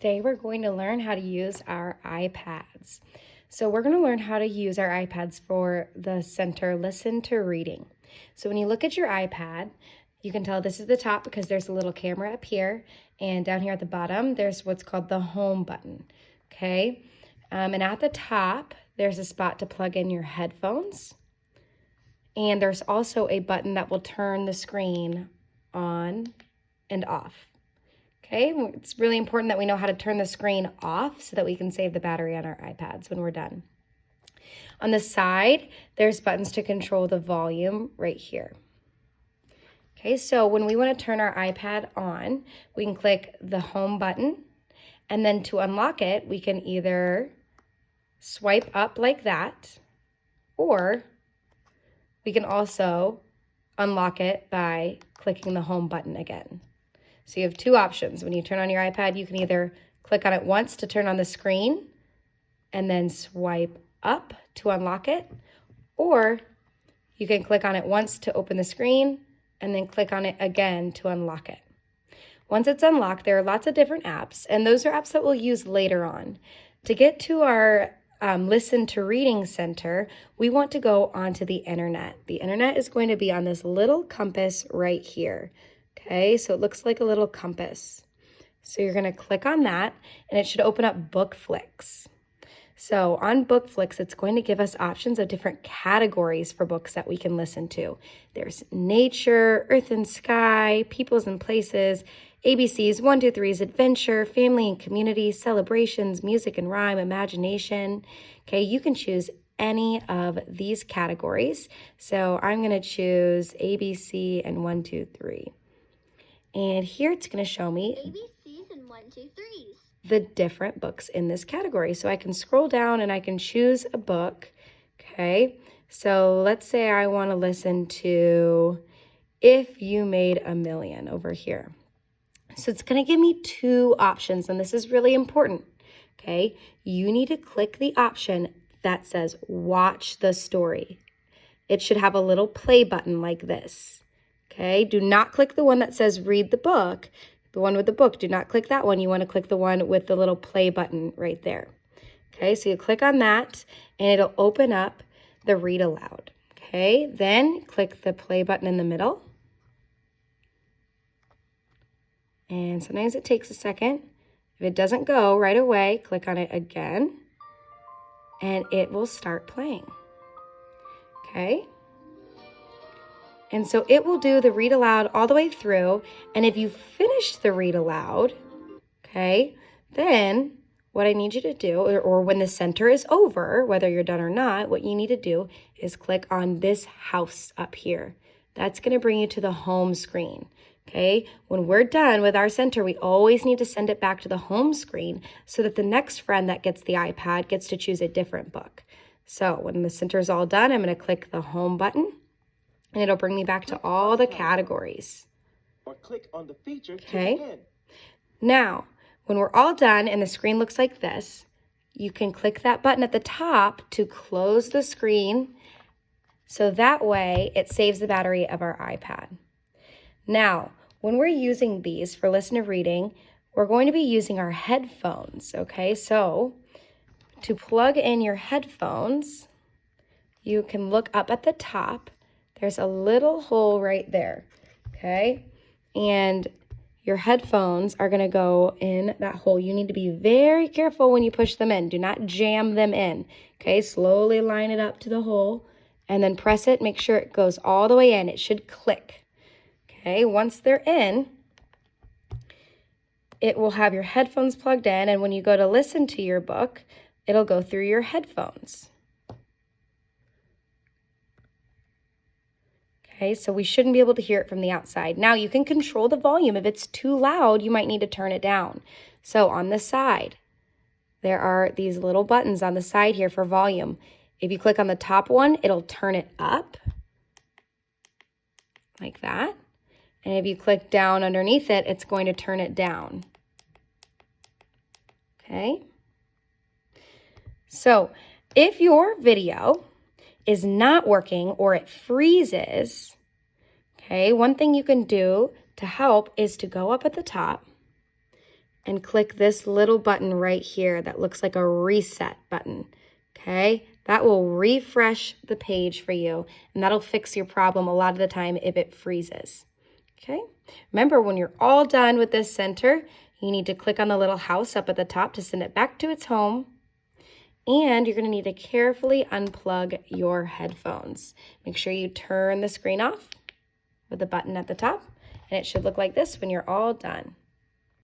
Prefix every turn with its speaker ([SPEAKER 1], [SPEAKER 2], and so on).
[SPEAKER 1] Today we're going to learn how to use our iPads. So we're going to learn how to use our iPads for the center listen to reading. So when you look at your iPad, you can tell this is the top because there's a little camera up here, and down here at the bottom there's what's called the home button. Okay, and at the top there's a spot to plug in your headphones, and there's also a button that will turn the screen on and off. Okay, it's really important that we know how to turn the screen off so that we can save the battery on our iPads when we're done. On the side, there's buttons to control the volume right here. Okay, so when we want to turn our iPad on, we can click the home button, and then to unlock it, we can either swipe up like that, or we can also unlock it by clicking the home button again. So you have two options. When you turn on your iPad, you can either click on it once to turn on the screen and then swipe up to unlock it, or you can click on it once to open the screen and then click on it again to unlock it. Once it's unlocked, there are lots of different apps, and those are apps that we'll use later on. To get to our Listen to Reading Center, we want to go onto the internet. The internet is going to be on this little compass right here. Okay, so it looks like a little compass. So you're going to click on that, and it should open up Bookflix. So on Bookflix, it's going to give us options of different categories for books that we can listen to. There's nature, earth and sky, peoples and places, ABCs, 1, 2, 3s, adventure, family and community, celebrations, music and rhyme, imagination. Okay, you can choose any of these categories. So I'm going to choose ABC and 1, 2, 3. And here it's going to show me
[SPEAKER 2] ABCs and 1, 2, 3s.
[SPEAKER 1] The different books in this category. So I can scroll down and I can choose a book. Okay, so let's say I want to listen to If You Made a Million over here. So it's going to give me two options, and this is really important. Okay, you need to click the option that says watch the story. It should have a little play button like this. Okay, do not click the one that says read the book. The one with the book, do not click that one. You want to click the one with the little play button right there. Okay, so you click on that and it'll open up the read aloud. Okay, then click the play button in the middle. And sometimes it takes a second. If it doesn't go right away, click on it again and it will start playing. Okay. And so it will do the read aloud all the way through. And if you finish the read aloud, okay, then what I need you to do, or when the center is over, whether you're done or not, what you need to do is click on this house up here. That's going to bring you to the home screen. Okay, when we're done with our center, we always need to send it back to the home screen so that the next friend that gets the iPad gets to choose a different book. So when the center is all done, I'm going to click the home button. And it'll bring me back to all the categories.
[SPEAKER 3] Or click on the feature
[SPEAKER 1] okay.
[SPEAKER 3] To begin.
[SPEAKER 1] Now, when we're all done and the screen looks like this, you can click that button at the top to close the screen. So that way it saves the battery of our iPad. Now, when we're using these for listen to reading, we're going to be using our headphones. Okay, so to plug in your headphones, you can look up at the top. There's a little hole right there, okay? And your headphones are gonna go in that hole. You need to be very careful when you push them in. Do not jam them in, okay? Slowly line it up to the hole and then press it. Make sure it goes all the way in. It should click, okay? Once they're in, it will have your headphones plugged in, and when you go to listen to your book, it'll go through your headphones. Okay, so we shouldn't be able to hear it from the outside. Now you can control the volume. If it's too loud, you might need to turn it down. So on the side, there are these little buttons on the side here for volume. If you click on the top one, it'll turn it up like that. And if you click down underneath it, it's going to turn it down. Okay. So if your video is not working or it freezes, okay, one thing you can do to help is to go up at the top and click this little button right here that looks like a reset button, okay? That will refresh the page for you, and that'll fix your problem a lot of the time if it freezes, okay? Remember, when you're all done with this center, you need to click on the little house up at the top to send it back to its home, and you're gonna need to carefully unplug your headphones. Make sure you turn the screen off with the button at the top, and it should look like this when you're all done.